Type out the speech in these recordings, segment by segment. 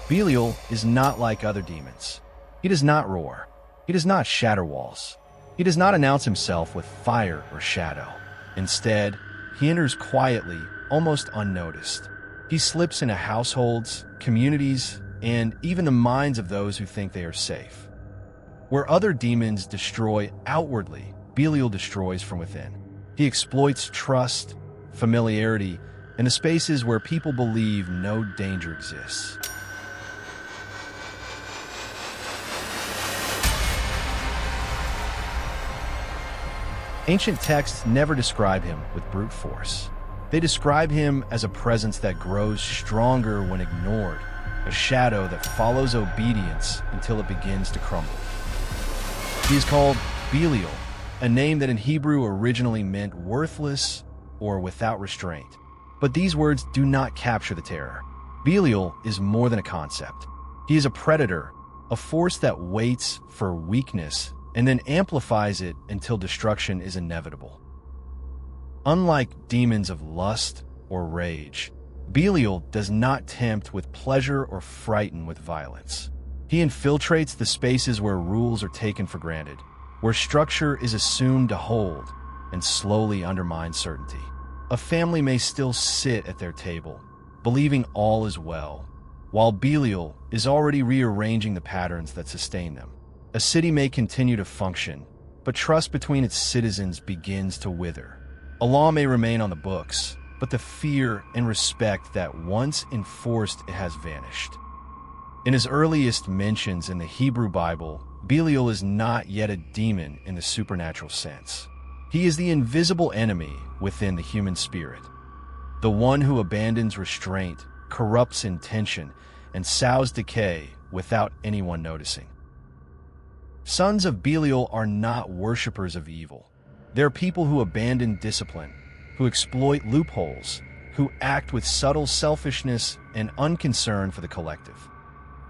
Belial is not like other demons. He does not roar. He does not shatter walls. He does not announce himself with fire or shadow. Instead, he enters quietly, almost unnoticed. He slips into households, communities, and even the minds of those who think they are safe. Where other demons destroy outwardly, Belial destroys from within. He exploits trust, familiarity, and the spaces where people believe no danger exists. Ancient texts never describe him with brute force. They describe him as a presence that grows stronger when ignored, a shadow that follows obedience until it begins to crumble. He is called Belial, a name that in Hebrew originally meant worthless or without restraint. But these words do not capture the terror. Belial is more than a concept. He is a predator, a force that waits for weakness and then amplifies it until destruction is inevitable. Unlike demons of lust or rage, Belial does not tempt with pleasure or frighten with violence. He infiltrates the spaces where rules are taken for granted, where structure is assumed to hold, and slowly undermine certainty. A family may still sit at their table, believing all is well, while Belial is already rearranging the patterns that sustain them. A city may continue to function, but trust between its citizens begins to wither. A law may remain on the books, but the fear and respect that once enforced it has vanished. In his earliest mentions in the Hebrew Bible, Belial is not yet a demon in the supernatural sense. He is the invisible enemy within the human spirit, the one who abandons restraint, corrupts intention, and sows decay without anyone noticing. Sons of Belial are not worshippers of evil. They're people who abandon discipline, who exploit loopholes, who act with subtle selfishness and unconcern for the collective.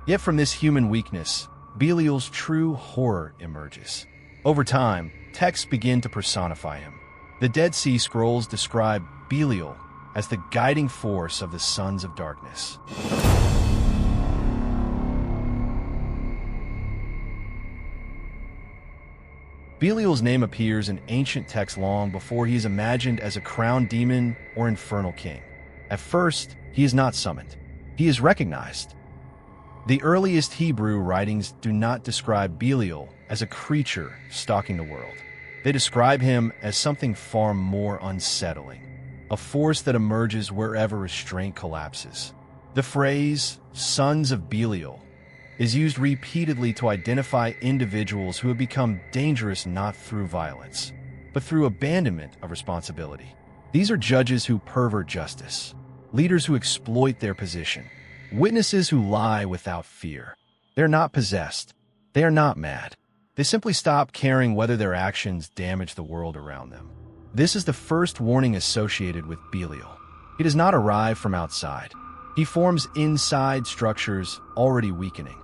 Yet from this human weakness, Belial's true horror emerges. Over time, texts begin to personify him. The Dead Sea Scrolls describe Belial as the guiding force of the sons of darkness. Belial's name appears in ancient texts long before he is imagined as a crowned demon or infernal king. At first, he is not summoned. He is recognized. The earliest Hebrew writings do not describe Belial as a creature stalking the world. They describe him as something far more unsettling, a force that emerges wherever restraint collapses. The phrase, "sons of Belial," is used repeatedly to identify individuals who have become dangerous not through violence, but through abandonment of responsibility. These are judges who pervert justice, leaders who exploit their position, witnesses who lie without fear. They're not possessed. They are not mad. They simply stop caring whether their actions damage the world around them. This is the first warning associated with Belial. He does not arrive from outside. He forms inside structures already weakening.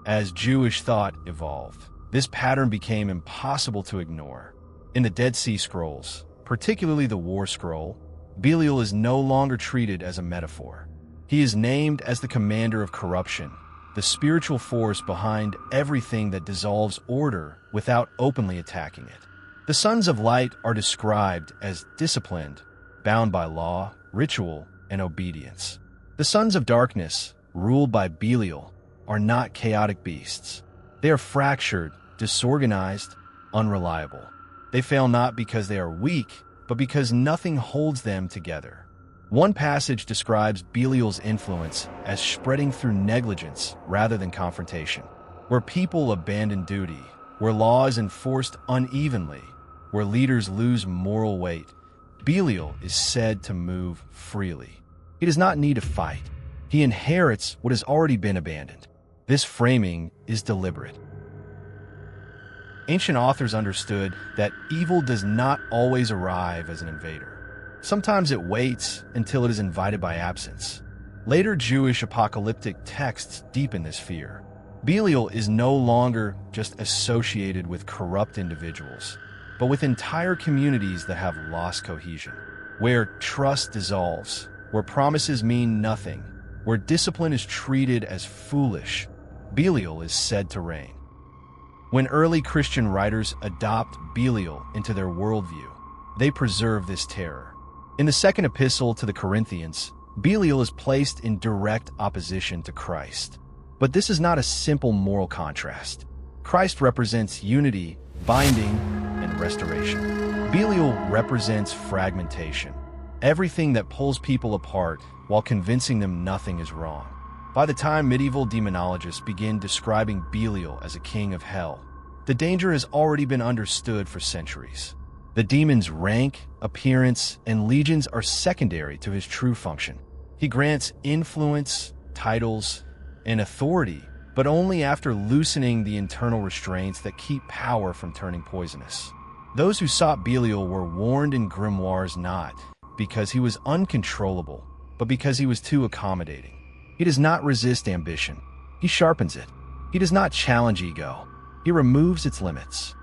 As Jewish thought evolved, this pattern became impossible to ignore. In the Dead Sea Scrolls, particularly the War Scroll, Belial is no longer treated as a metaphor. He is named as the commander of corruption, the spiritual force behind everything that dissolves order without openly attacking it. The Sons of Light are described as disciplined, bound by law, ritual, and obedience. The Sons of Darkness, ruled by Belial, are not chaotic beasts. They are fractured, disorganized, unreliable. They fail not because they are weak, but because nothing holds them together. One passage describes Belial's influence as spreading through negligence rather than confrontation. Where people abandon duty, where law is enforced unevenly, where leaders lose moral weight, Belial is said to move freely. He does not need to fight. He inherits what has already been abandoned. This framing is deliberate. Ancient authors understood that evil does not always arrive as an invader. Sometimes it waits until it is invited by absence. Later Jewish apocalyptic texts deepen this fear. Belial is no longer just associated with corrupt individuals, but with entire communities that have lost cohesion, where trust dissolves, where promises mean nothing, Where discipline is treated as foolish, Belial is said to reign. When early Christian writers adopt Belial into their worldview, they preserve this terror. In the second epistle to the Corinthians, Belial is placed in direct opposition to Christ. But this is not a simple moral contrast. Christ represents unity, binding, and restoration. Belial represents fragmentation, everything that pulls people apart while convincing them nothing is wrong. By the time medieval demonologists begin describing Belial as a king of hell, the danger has already been understood for centuries. The demon's rank, appearance, and legions are secondary to his true function. He grants influence, titles, and authority, but only after loosening the internal restraints that keep power from turning poisonous. Those who sought Belial were warned in grimoires not because he was uncontrollable, but because he was too accommodating. He does not resist ambition. He sharpens it. He does not challenge ego. He removes its limits.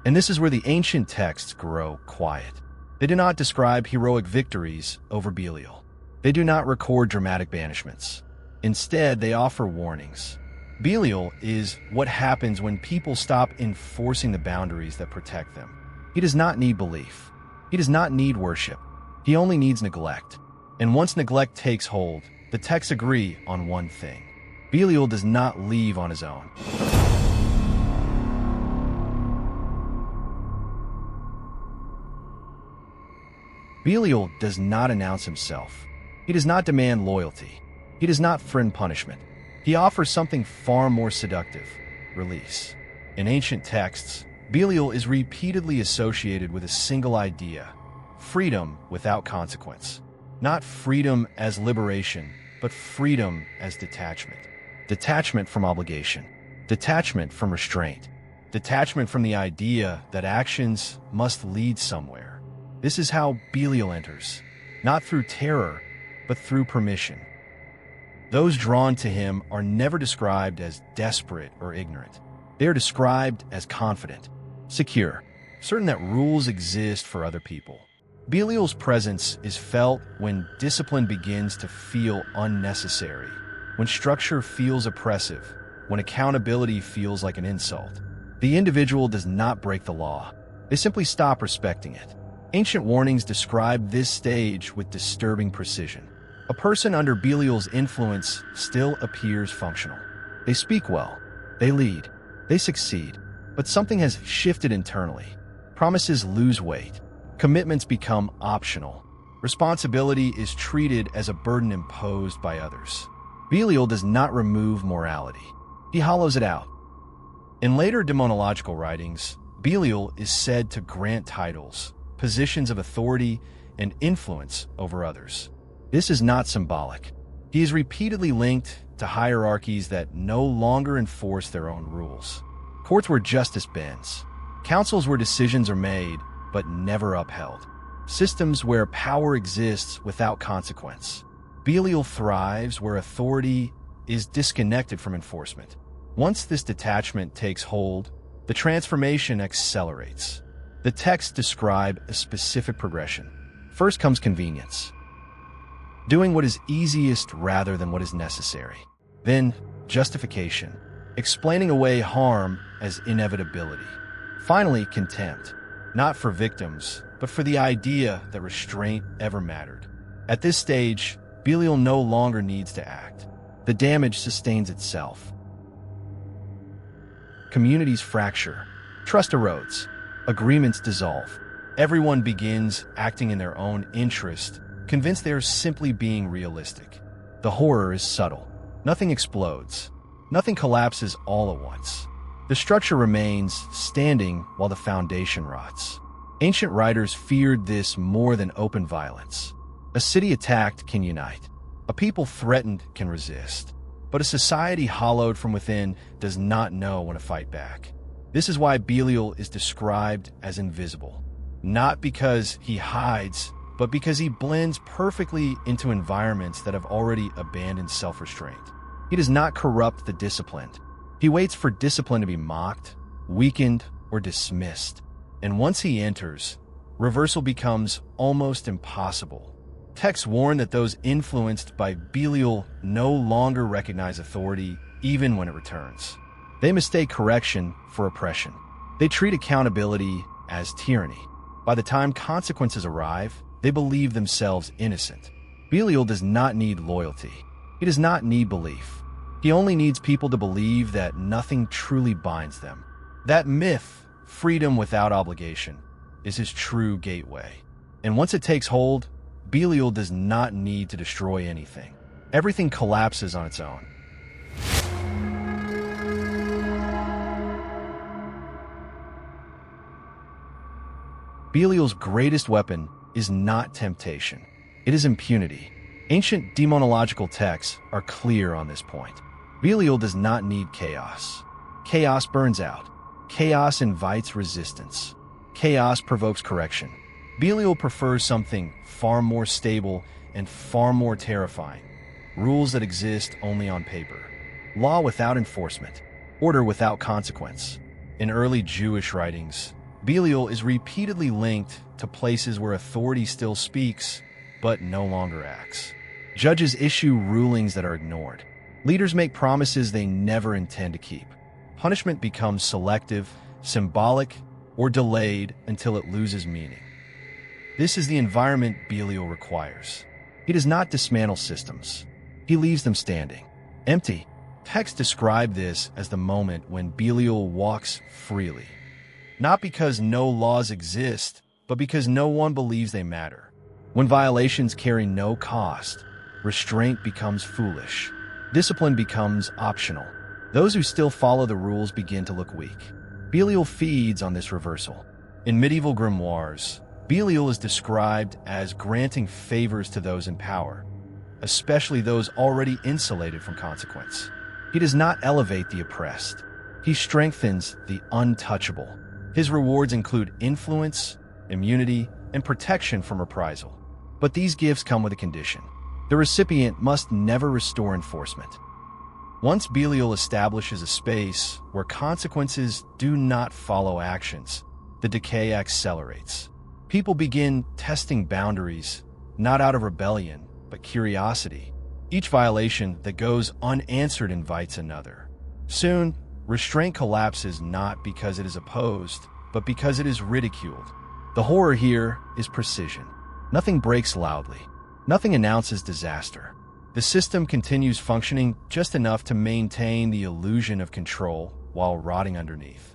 And this is where the ancient texts grow quiet. They do not describe heroic victories over Belial. They do not record dramatic banishments. Instead, they offer warnings. Belial is what happens when people stop enforcing the boundaries that protect them. He does not need belief. He does not need worship. He only needs neglect. And once neglect takes hold, the texts agree on one thing. Belial does not leave on his own. Belial does not announce himself. He does not demand loyalty. He does not threaten punishment. He offers something far more seductive: release. In ancient texts, Belial is repeatedly associated with a single idea: freedom without consequence. Not freedom as liberation, but freedom as detachment. Detachment from obligation. Detachment from restraint. Detachment from the idea that actions must lead somewhere. This is how Belial enters, not through terror, but through permission. Those drawn to him are never described as desperate or ignorant. They are described as confident, secure, certain that rules exist for other people. Belial's presence is felt when discipline begins to feel unnecessary, when structure feels oppressive, when accountability feels like an insult. The individual does not break the law. They simply stop respecting it. Ancient warnings describe this stage with disturbing precision. A person under Belial's influence still appears functional. They speak well. They lead. They succeed. But something has shifted internally. Promises lose weight. Commitments become optional. Responsibility is treated as a burden imposed by others. Belial does not remove morality. He hollows it out. In later demonological writings, Belial is said to grant titles, positions of authority, and influence over others. This is not symbolic. He is repeatedly linked to hierarchies that no longer enforce their own rules. Courts where justice bends. Councils where decisions are made, but never upheld. Systems where power exists without consequence. Belial thrives where authority is disconnected from enforcement. Once this detachment takes hold, the transformation accelerates. The texts describe a specific progression. First comes convenience, doing what is easiest rather than what is necessary. Then, justification, explaining away harm as inevitability. Finally, contempt, not for victims, but for the idea that restraint ever mattered. At this stage, Belial no longer needs to act. The damage sustains itself. Communities fracture. Trust erodes. Agreements dissolve. Everyone begins acting in their own interest, convinced they are simply being realistic. The horror is subtle. Nothing explodes. Nothing collapses all at once. The structure remains standing while the foundation rots. Ancient writers feared this more than open violence. A city attacked can unite. A people threatened can resist. But a society hollowed from within does not know when to fight back. This is why Belial is described as invisible. Not because he hides, but because he blends perfectly into environments that have already abandoned self-restraint. He does not corrupt the disciplined. He waits for discipline to be mocked, weakened, or dismissed. And once he enters, reversal becomes almost impossible. Texts warn that those influenced by Belial no longer recognize authority even when it returns. They mistake correction for oppression. They treat accountability as tyranny. By the time consequences arrive, they believe themselves innocent. Belial does not need loyalty. He does not need belief. He only needs people to believe that nothing truly binds them. That myth, freedom without obligation, is his true gateway. And once it takes hold, Belial does not need to destroy anything. Everything collapses on its own. Belial's greatest weapon is not temptation. It is impunity. Ancient demonological texts are clear on this point. Belial does not need chaos. Chaos burns out. Chaos invites resistance. Chaos provokes correction. Belial prefers something far more stable and far more terrifying. Rules that exist only on paper. Law without enforcement. Order without consequence. In early Jewish writings, Belial is repeatedly linked to places where authority still speaks, but no longer acts. Judges issue rulings that are ignored. Leaders make promises they never intend to keep. Punishment becomes selective, symbolic, or delayed until it loses meaning. This is the environment Belial requires. He does not dismantle systems. He leaves them standing, empty. Texts describe this as the moment when Belial walks freely. Not because no laws exist, but because no one believes they matter. When violations carry no cost, restraint becomes foolish. Discipline becomes optional. Those who still follow the rules begin to look weak. Belial feeds on this reversal. In medieval grimoires, Belial is described as granting favors to those in power, especially those already insulated from consequence. He does not elevate the oppressed. He strengthens the untouchable. His rewards include influence, immunity, and protection from reprisal. But these gifts come with a condition. The recipient must never restore enforcement. Once Belial establishes a space where consequences do not follow actions, the decay accelerates. People begin testing boundaries, not out of rebellion, but curiosity. Each violation that goes unanswered invites another. Soon, restraint collapses not because it is opposed, but because it is ridiculed. The horror here is precision. Nothing breaks loudly. Nothing announces disaster. The system continues functioning just enough to maintain the illusion of control while rotting underneath.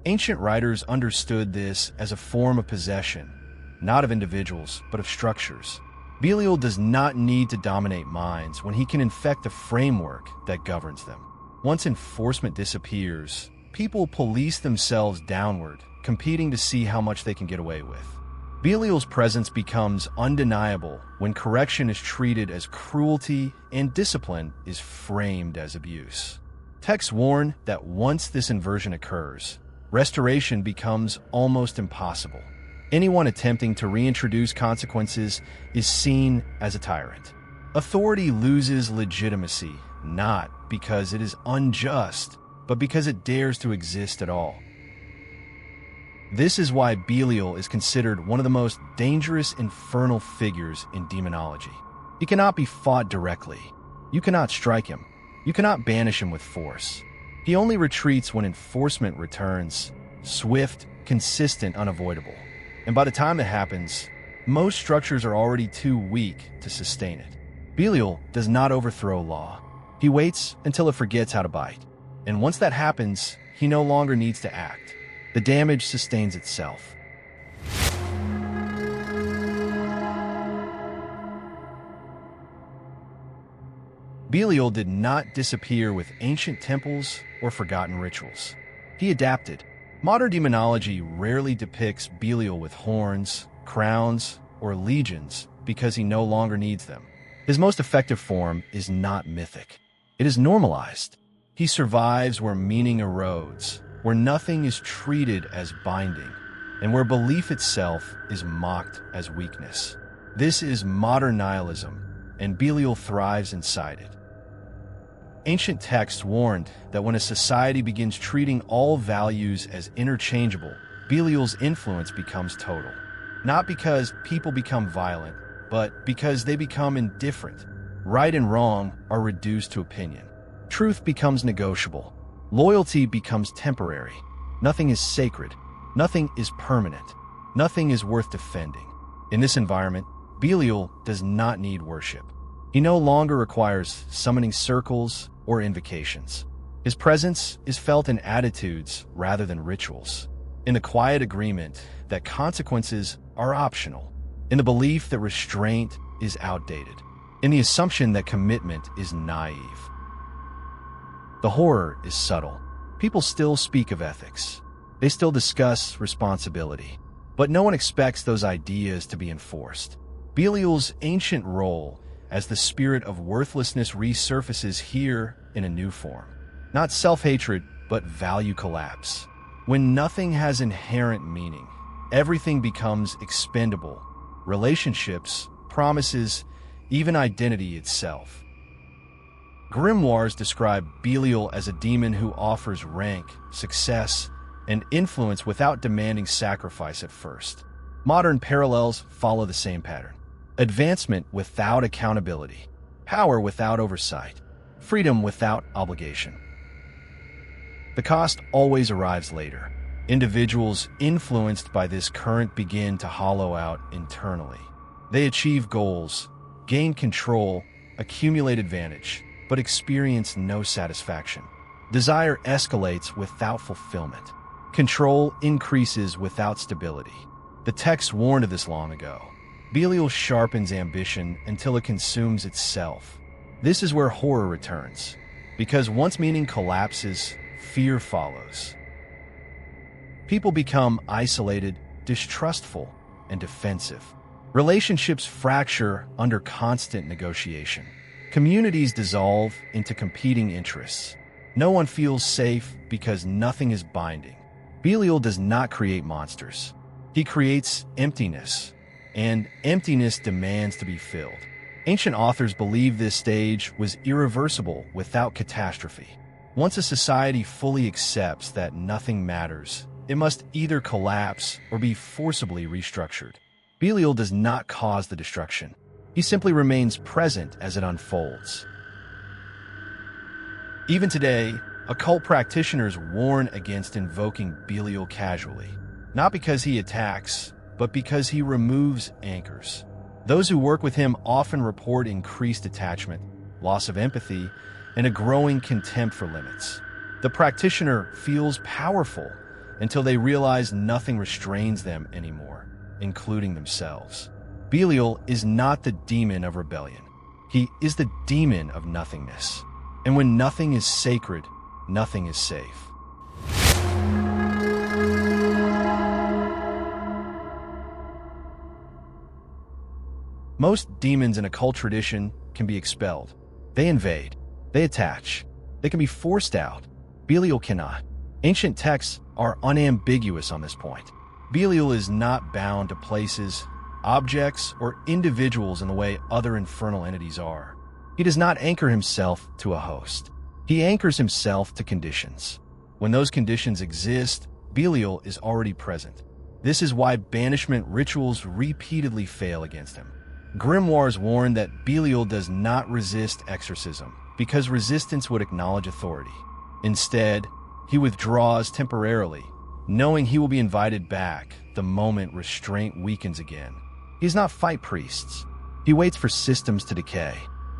Ancient writers understood this as a form of possession, not of individuals, but of structures. Belial does not need to dominate minds when he can infect the framework that governs them. Once enforcement disappears, people police themselves downward, competing to see how much they can get away with. Belial's presence becomes undeniable when correction is treated as cruelty and discipline is framed as abuse. Texts warn that once this inversion occurs, restoration becomes almost impossible. Anyone attempting to reintroduce consequences is seen as a tyrant. Authority loses legitimacy, not because it is unjust, but because it dares to exist at all. This is why Belial is considered one of the most dangerous infernal figures in demonology. He cannot be fought directly. You cannot strike him. You cannot banish him with force. He only retreats when enforcement returns, swift, consistent, unavoidable. And by the time it happens, most structures are already too weak to sustain it. Belial does not overthrow law. He waits until it forgets how to bite. And once that happens, he no longer needs to act. The damage sustains itself. Belial did not disappear with ancient temples or forgotten rituals. He adapted. Modern demonology rarely depicts Belial with horns, crowns, or legions because he no longer needs them. His most effective form is not mythic. It is normalized. He survives where meaning erodes, where nothing is treated as binding, and where belief itself is mocked as weakness. This is modern nihilism, and Belial thrives inside it. Ancient texts warned that when a society begins treating all values as interchangeable, Belial's influence becomes total. not because people become violent, but because they become indifferent. Right and wrong are reduced to opinion. Truth becomes negotiable. Loyalty becomes temporary. Nothing is sacred. Nothing is permanent. Nothing is worth defending. In this environment, Belial does not need worship. He no longer requires summoning circles or invocations. His presence is felt in attitudes rather than rituals, in the quiet agreement that consequences are optional, in the belief that restraint is outdated, in the assumption that commitment is naive. The horror is subtle. People still speak of ethics. They still discuss responsibility, but no one expects those ideas to be enforced. Belial's ancient role as the spirit of worthlessness resurfaces here in a new form. Not self-hatred, but value collapse. When nothing has inherent meaning, everything becomes expendable. Relationships, promises, even identity itself. Grimoires describe Belial as a demon who offers rank, success, and influence without demanding sacrifice at first. Modern parallels follow the same pattern. Advancement without accountability, power without oversight, freedom without obligation. The cost always arrives later. Individuals influenced by this current begin to hollow out internally. They achieve goals, gain control, accumulate advantage, but experience no satisfaction. Desire escalates without fulfillment. Control increases without stability. The text warned of this long ago. Belial sharpens ambition until it consumes itself. This is where horror returns, because once meaning collapses, fear follows. People become isolated, distrustful, and defensive. Relationships fracture under constant negotiation. Communities dissolve into competing interests. No one feels safe because nothing is binding. Belial does not create monsters. He creates emptiness, and emptiness demands to be filled. Ancient authors believe this stage was irreversible without catastrophe. Once a society fully accepts that nothing matters, it must either collapse or be forcibly restructured. Belial does not cause the destruction. He simply remains present as it unfolds. Even today, occult practitioners warn against invoking Belial casually, not because he attacks, but because he removes anchors. Those who work with him often report increased attachment, loss of empathy, and a growing contempt for limits. The practitioner feels powerful until they realize nothing restrains them anymore, including themselves. Belial is not the demon of rebellion. He is the demon of nothingness. And when nothing is sacred, nothing is safe. Most demons in occult tradition can be expelled. They invade. They attach. They can be forced out. Belial cannot. Ancient texts are unambiguous on this point. Belial is not bound to places, objects, or individuals in the way other infernal entities are. He does not anchor himself to a host. He anchors himself to conditions. When those conditions exist, Belial is already present. This is why banishment rituals repeatedly fail against him. Grimoires warn that Belial does not resist exorcism, because resistance would acknowledge authority. Instead, he withdraws temporarily, knowing he will be invited back the moment restraint weakens again. He does not fight priests. He waits for systems to decay.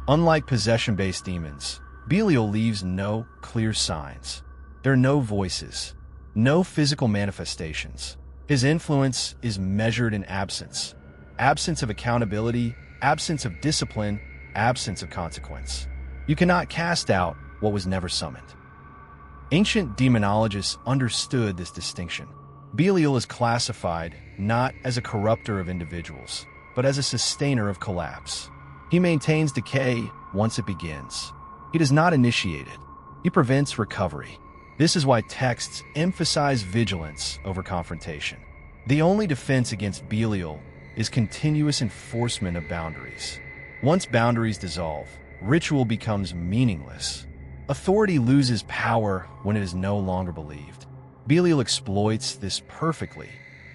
Unlike possession-based demons, Belial leaves no clear signs. There are no voices, no physical manifestations. His influence is measured in absence. Absence of accountability, absence of discipline, absence of consequence. You cannot cast out what was never summoned. Ancient demonologists understood this distinction. Belial is classified not as a corrupter of individuals, but as a sustainer of collapse. He maintains decay once it begins. He does not initiate it. He prevents recovery. This is why texts emphasize vigilance over confrontation. The only defense against Belial is continuous enforcement of boundaries. Once boundaries dissolve, ritual becomes meaningless. Authority loses power when it is no longer believed. Belial exploits this perfectly.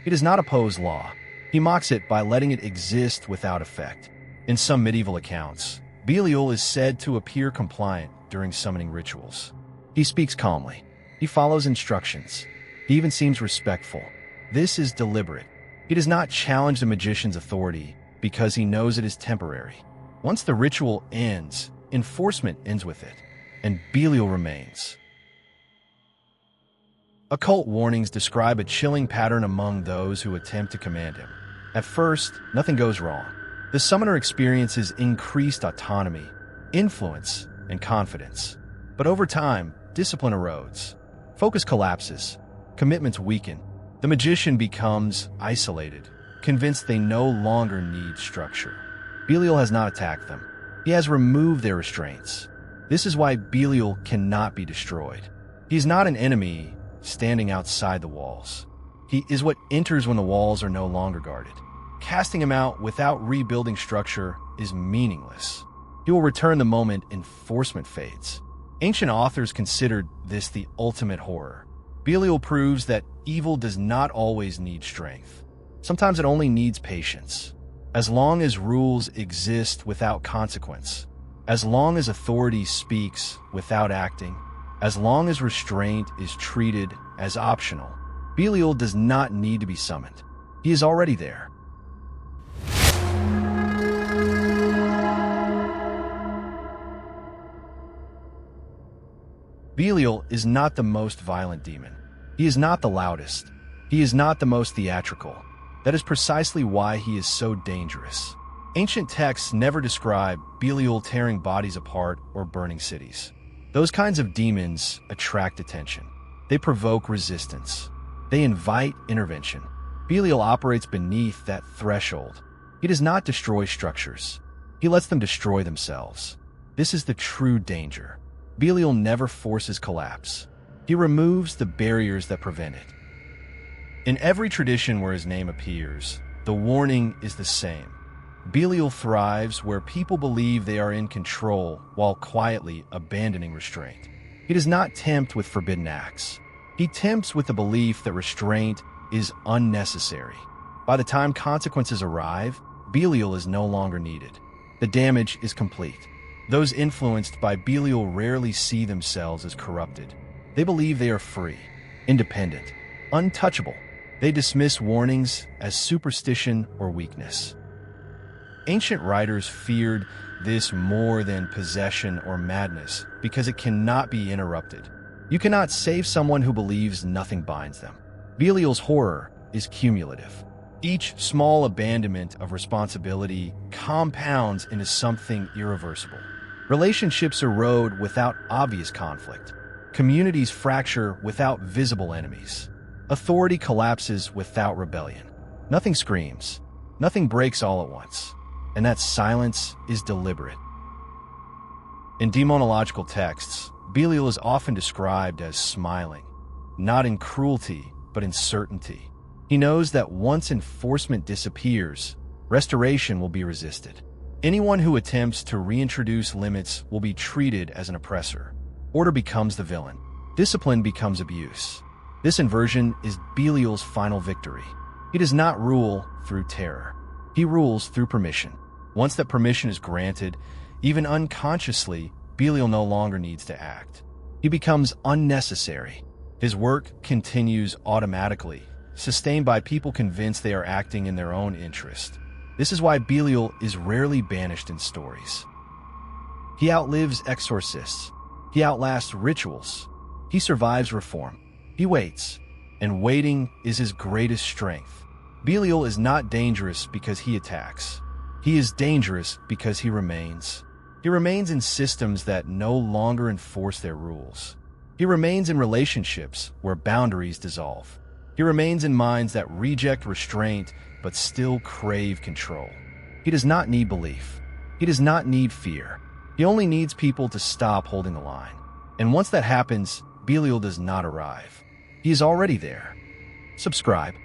He does not oppose law. He mocks it by letting it exist without effect. In some medieval accounts, Belial is said to appear compliant during summoning rituals. He speaks calmly. He follows instructions. He even seems respectful. This is deliberate. He does not challenge the magician's authority because he knows it is temporary. Once the ritual ends, enforcement ends with it, and Belial remains. Occult warnings describe a chilling pattern among those who attempt to command him. At first, nothing goes wrong. The summoner experiences increased autonomy, influence, and confidence. But over time, discipline erodes. Focus collapses. Commitments weaken. The magician becomes isolated, convinced they no longer need structure. Belial has not attacked them. He has removed their restraints. This is why Belial cannot be destroyed. He is not an enemy standing outside the walls. He is what enters when the walls are no longer guarded. Casting him out without rebuilding structure is meaningless. He will return the moment enforcement fades. Ancient authors considered this the ultimate horror. Belial proves that evil does not always need strength. Sometimes it only needs patience. As long as rules exist without consequence, as long as authority speaks without acting, as long as restraint is treated as optional, Belial does not need to be summoned. He is already there. Belial is not the most violent demon. He is not the loudest. He is not the most theatrical. That is precisely why he is so dangerous. Ancient texts never describe Belial tearing bodies apart or burning cities. Those kinds of demons attract attention. They provoke resistance. They invite intervention. Belial operates beneath that threshold. He does not destroy structures. He lets them destroy themselves. This is the true danger. Belial never forces collapse. He removes the barriers that prevent it. In every tradition where his name appears, the warning is the same. Belial thrives where people believe they are in control while quietly abandoning restraint. He does not tempt with forbidden acts. He tempts with the belief that restraint is unnecessary. By the time consequences arrive, Belial is no longer needed. The damage is complete. Those influenced by Belial rarely see themselves as corrupted. They believe they are free, independent, untouchable. They dismiss warnings as superstition or weakness. Ancient writers feared this more than possession or madness because it cannot be interrupted. You cannot save someone who believes nothing binds them. Belial's horror is cumulative. Each small abandonment of responsibility compounds into something irreversible. Relationships erode without obvious conflict. Communities fracture without visible enemies. Authority collapses without rebellion. Nothing screams. Nothing breaks all at once. And that silence is deliberate. In demonological texts, Belial is often described as smiling, not in cruelty, but in certainty. He knows that once enforcement disappears, restoration will be resisted. Anyone who attempts to reintroduce limits will be treated as an oppressor. Order becomes the villain. Discipline becomes abuse. This inversion is Belial's final victory. He does not rule through terror. He rules through permission. Once that permission is granted, even unconsciously, Belial no longer needs to act. He becomes unnecessary. His work continues automatically, sustained by people convinced they are acting in their own interest. This is why Belial is rarely banished in stories. He outlives exorcists. He outlasts rituals. He survives reform. He waits, and waiting is his greatest strength. Belial is not dangerous because he attacks. He is dangerous because he remains. He remains in systems that no longer enforce their rules. He remains in relationships where boundaries dissolve. He remains in minds that reject restraint but still crave control. He does not need belief. He does not need fear. He only needs people to stop holding the line. And once that happens, Belial does not arrive. He is already there. Subscribe.